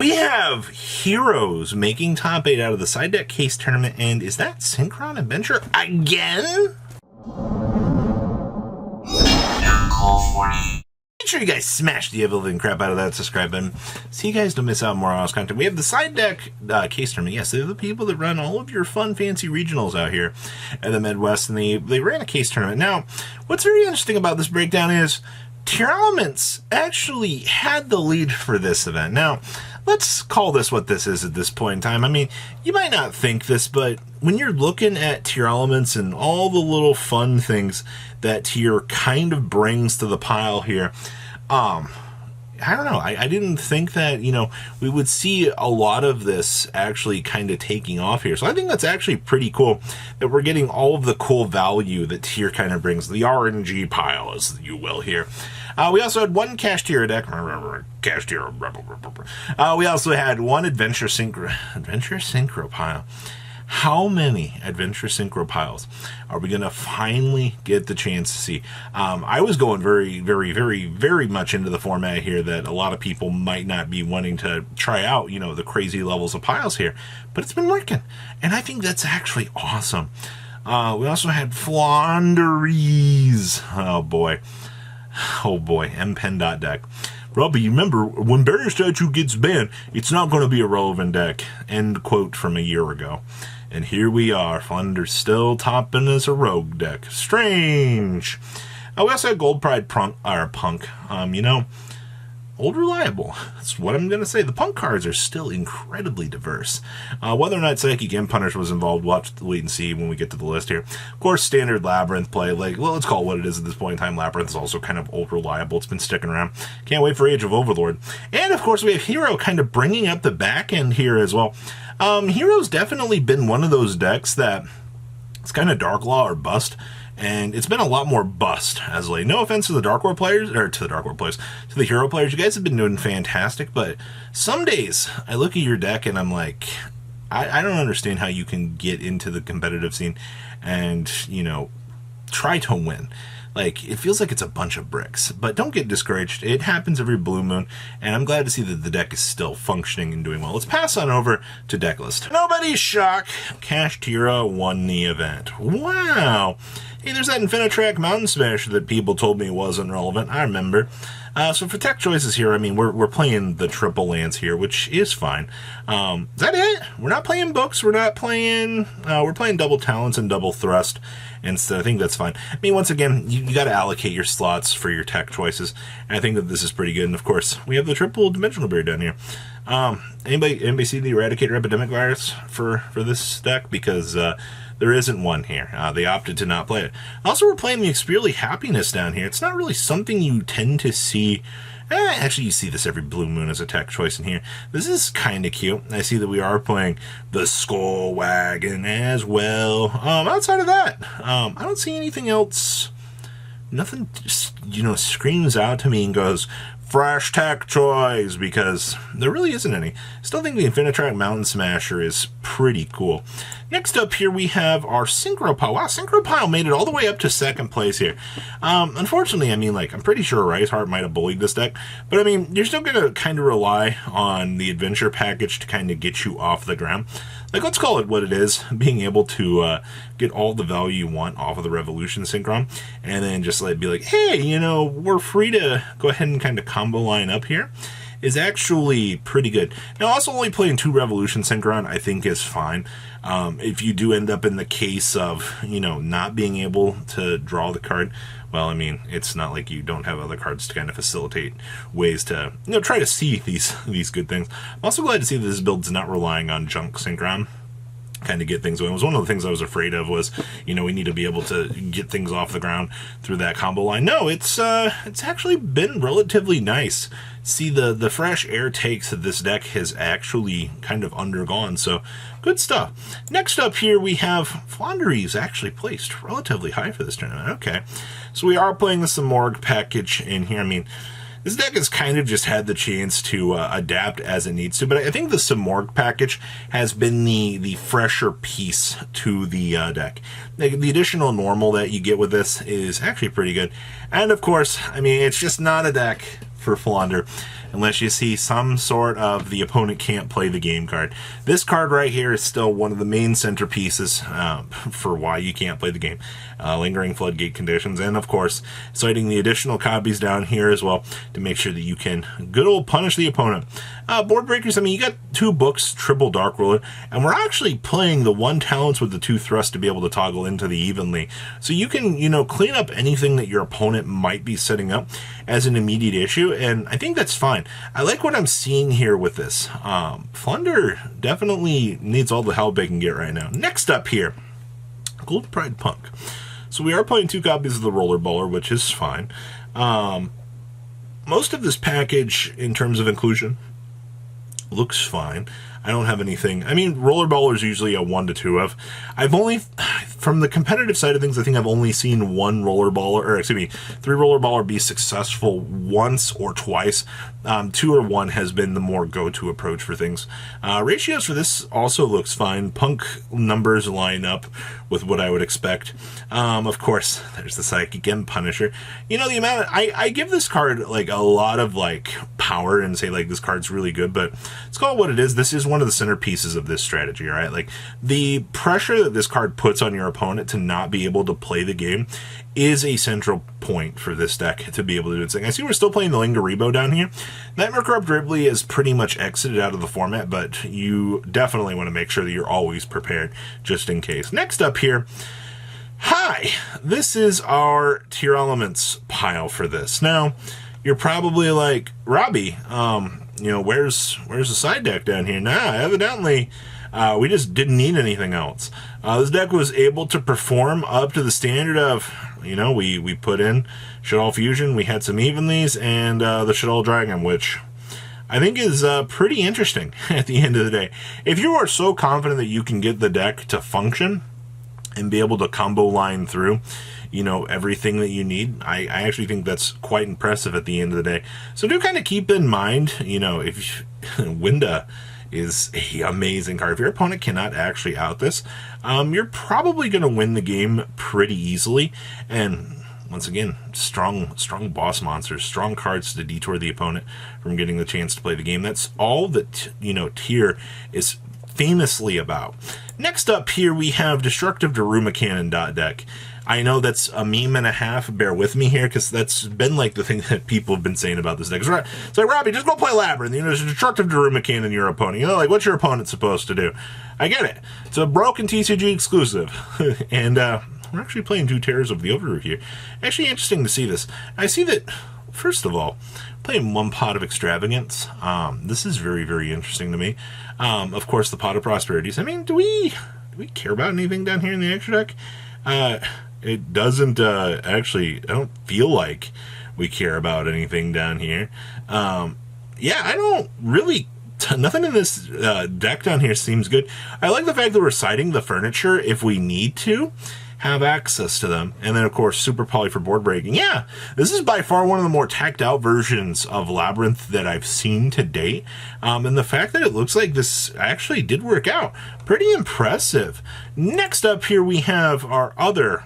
We have Heroes making top 8 out of the side deck case tournament, and is that Synchron Adventure again? Make sure you guys smash the evil crap out of that subscribe button so you guys don't miss out on more awesome content. We have the side deck case tournament. Yes, they're the people that run all of your fun, fancy regionals out here in the Midwest, and they ran a case tournament. Now, what's very interesting about this breakdown is Tier Elements actually had the lead for this event. Now, let's call this what this is at this point in time. I mean, you might not think this, but when you're looking at Tier Elements and all the little fun things that Tier kind of brings to the pile here, I don't know. I didn't think that, we would see a lot of this actually kind of taking off here. So I think that's actually pretty cool that we're getting all of the cool value that Tier kind of brings, the RNG pile, as you will here. We also had one Cash Tier deck. Cash Tier. We also had one Adventure Synchro pile. How many Adventure Synchro piles are we going to finally get the chance to see? I was going very, very, very, very much into the format here that a lot of people might not be wanting to try out, the crazy levels of piles here. But it's been working, and I think that's actually awesome. We also had Flaunderies. Oh, boy. M-Pen deck. Robbie, you remember, when Barrier Statue gets banned, it's not going to be a relevant deck. End quote from a year ago. And here we are, Flounder's still topping as a rogue deck. Strange. We also had Gold Pride Punk. Old reliable. That's what I'm going to say. The Punk cards are still incredibly diverse. Whether or not Psychic Impunish was involved, we'll have to wait and see when we get to the list here. Of course, standard Labyrinth play. Let's call it what it is at this point in time. Labyrinth is also kind of old reliable. It's been sticking around. Can't wait for Age of Overlord. And, of course, we have Hero kind of bringing up the back end here as well. Hero's definitely been one of those decks that it's kind of Dark Law or bust. And it's been a lot more bust as late. No offense to the Dark War players, or to the Hero players. You guys have been doing fantastic, but some days I look at your deck and I'm like, I don't understand how you can get into the competitive scene and, try to win. It feels like it's a bunch of bricks. But don't get discouraged. It happens every blue moon, and I'm glad to see that the deck is still functioning and doing well. Let's pass on over to deck list. Nobody's shock. Cash Tira won the event. Wow. Hey, there's that Infinitrack Mountain Smasher that people told me wasn't relevant. I remember. So for tech choices here, I mean, we're playing the triple lands here, which is fine. Is that it? We're not playing books. We're playing double talents and double thrust. And so I think that's fine. I mean, once again, you got to allocate your slots for your tech choices. And I think that this is pretty good. And of course, we have the triple dimensional bear down here. Anybody see the Eradicator Epidemic Virus for this deck? Because there isn't one here. They opted to not play it. Also, we're playing the Experially Happiness down here. It's not really something you tend to see. Actually, you see this every blue moon as a tech choice in here. This is kind of cute. I see that we are playing the Skull Wagon as well. Outside of that, I don't see anything else. Nothing just, screams out to me and goes, fresh tech choice, because there really isn't any. Still think the Infinitrack Mountain Smasher is pretty cool. Next up here we have our Synchro pile. Wow, Synchro pile made it all the way up to second place here. Unfortunately, I mean, I'm pretty sure Rice Heart might have bullied this deck, but I mean, you're still going to kind of rely on the adventure package to kind of get you off the ground. Let's call it what it is, being able to get all the value you want off of the Revolution Synchron, and then just be like, hey, we're free to go ahead and kind of combo line up here, is actually pretty good. Now, also only playing 2 Revolution Synchron, I think, is fine. If you do end up in the case of, not being able to draw the card, well, I mean, it's not like you don't have other cards to kind of facilitate ways to, try to see these good things. I'm also glad to see that this build's not relying on junk Synchron. Kind of get things going. It was one of the things I was afraid of was, we need to be able to get things off the ground through that combo line. No, it's actually been relatively nice. See the fresh air takes that this deck has actually kind of undergone, so good stuff. Next up here we have Flaunderies actually placed relatively high for this tournament. Okay, so we are playing the Samorg package in here. I mean, this deck has kind of just had the chance to adapt as it needs to, but I think the Samorg package has been the fresher piece to the deck. The additional normal that you get with this is actually pretty good. And of course, I mean, it's just not a deck for Flaunder. unless you see some sort of the opponent can't play the game card. This card right here is still one of the main centerpieces for why you can't play the game. Lingering Floodgate Conditions, and of course, citing the additional copies down here as well to make sure that you can good old punish the opponent. Board Breakers, I mean, you got 2 books, Triple Dark Ruler, and we're actually playing the 1 talents with the 2 thrusts to be able to toggle into the evenly. So you can, clean up anything that your opponent might be setting up as an immediate issue, and I think that's fine. I like what I'm seeing here with this. Flunder definitely needs all the help they can get right now. Next up here, Gold Pride Punk. So we are playing 2 copies of the Rollerballer, which is fine. Most of this package, in terms of inclusion, looks fine. I don't have anything. I mean, Rollerballer is usually a 1 to 2 of. I've only, from the competitive side of things, I think I've only seen 1 Rollerballer, or excuse me, 3 Rollerballer be successful once or twice. 2 or 1 has been the more go-to approach for things. Ratios for this also looks fine. Punk numbers line up with what I would expect. Of course, there's the Psychic and Punisher. The amount of, I give this card like a lot of like power and say like this card's really good, but let's call it what it is. This is one of the centerpieces of this strategy, right? Like the pressure that this card puts on your opponent to not be able to play the game is a central point for this deck to be able to do its thing. I see we're still playing the Lingaribo down here. Nightmare Corrupt Ridley is pretty much exited out of the format, but you definitely want to make sure that you're always prepared just in case. Next up here, hi! This is our Tier Elements pile for this. Now, you're probably like, Robbie, where's the side deck down here? Nah, evidently, we just didn't need anything else. This deck was able to perform up to the standard of, we put in Shaddoll Fusion, we had some Evenlies, and the Shaddoll Dragon, which I think is pretty interesting at the end of the day. If you are so confident that you can get the deck to function and be able to combo line through, everything that you need, I actually think that's quite impressive at the end of the day. So do kind of keep in mind, if Winda is an amazing card. If your opponent cannot actually out this, you're probably going to win the game pretty easily. And once again, strong boss monsters, strong cards to detour the opponent from getting the chance to play the game. That's all that, Tier is famously about. Next up here, we have Destructive Daruma Cannon deck. I know that's a meme and a half. Bear with me here, because that's been like the thing that people have been saying about this deck. It's like, Robbie, just go play Labyrinth. There's a Destructive Daruma Cannon your opponent. What's your opponent supposed to do? I get it. It's a broken TCG exclusive. And we're actually playing 2 Terrors of the Overview here. Actually interesting to see this. I see that, first of all, playing 1 Pot of Extravagance. This is very, very interesting to me. Of course, the Pot of Prosperities. I mean, do we care about anything down here in the extra deck? It doesn't, actually, I don't feel like we care about anything down here. Yeah, I don't really, nothing in this deck down here seems good. I like the fact that we're citing the furniture if we need to have access to them. And then, of course, Super Poly for board breaking. Yeah, this is by far one of the more tacked out versions of Labyrinth that I've seen to date. And the fact that it looks like this actually did work out, pretty impressive. Next up here, we have our other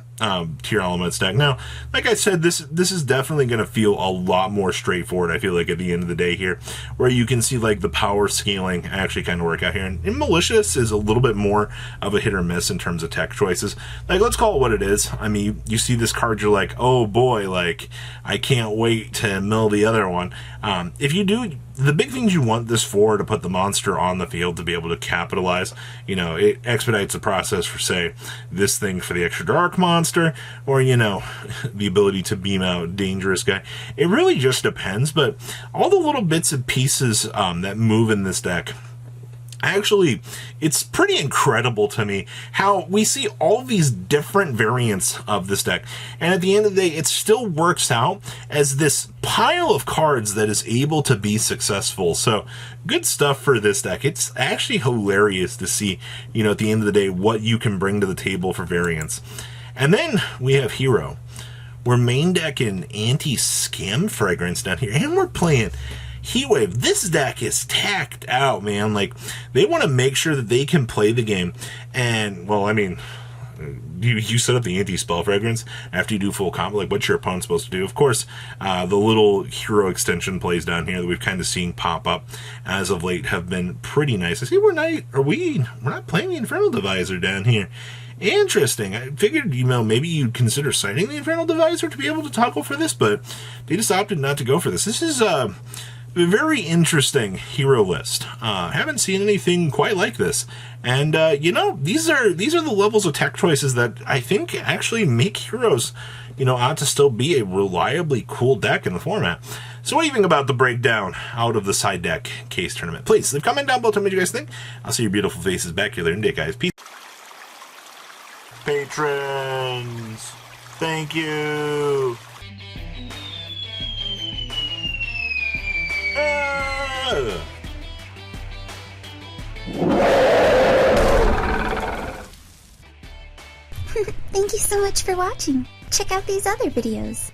Tier Elements deck. Now, like I said, this is definitely going to feel a lot more straightforward, I feel like, at the end of the day here, where you can see like the power scaling actually kind of work out here. And Malicious is a little bit more of a hit or miss in terms of tech choices. Like, let's call it what it is. I mean, you see this card, you're like, oh boy, like, I can't wait to mill the other one. If you do, the big things you want this for, to put the monster on the field to be able to capitalize, it expedites the process for, say, this thing for the extra dark monster, or, the ability to beam out dangerous guy. It really just depends, but all the little bits and pieces that move in this deck, actually, it's pretty incredible to me how we see all these different variants of this deck, and at the end of the day, it still works out as this pile of cards that is able to be successful. So, good stuff for this deck. It's actually hilarious to see, at the end of the day, what you can bring to the table for variants. And then we have Hero. We're main decking Anti-Scam Fragrance down here, and we're playing Heatwave. This deck is tacked out, man. Like, they want to make sure that they can play the game. And, well, I mean, you set up the anti-spell fragrance after you do full combo. Like, what's your opponent supposed to do? Of course, the little hero extension plays down here that we've kind of seen pop up as of late have been pretty nice. I see we're not playing the Infernal Divisor down here. Interesting. I figured, maybe you'd consider citing the Infernal Divisor to be able to toggle for this, but they just opted not to go for this. This is a very interesting hero list. Haven't seen anything quite like this. And, these are the levels of tech choices that I think actually make heroes, ought to still be a reliably cool deck in the format. So what do you think about the breakdown out of the side deck case tournament? Please leave a comment down below. Tell me what you guys think. I'll see your beautiful faces back here later in the day, guys. Peace. Patrons, thank you. Thank you so much for watching. Check out these other videos.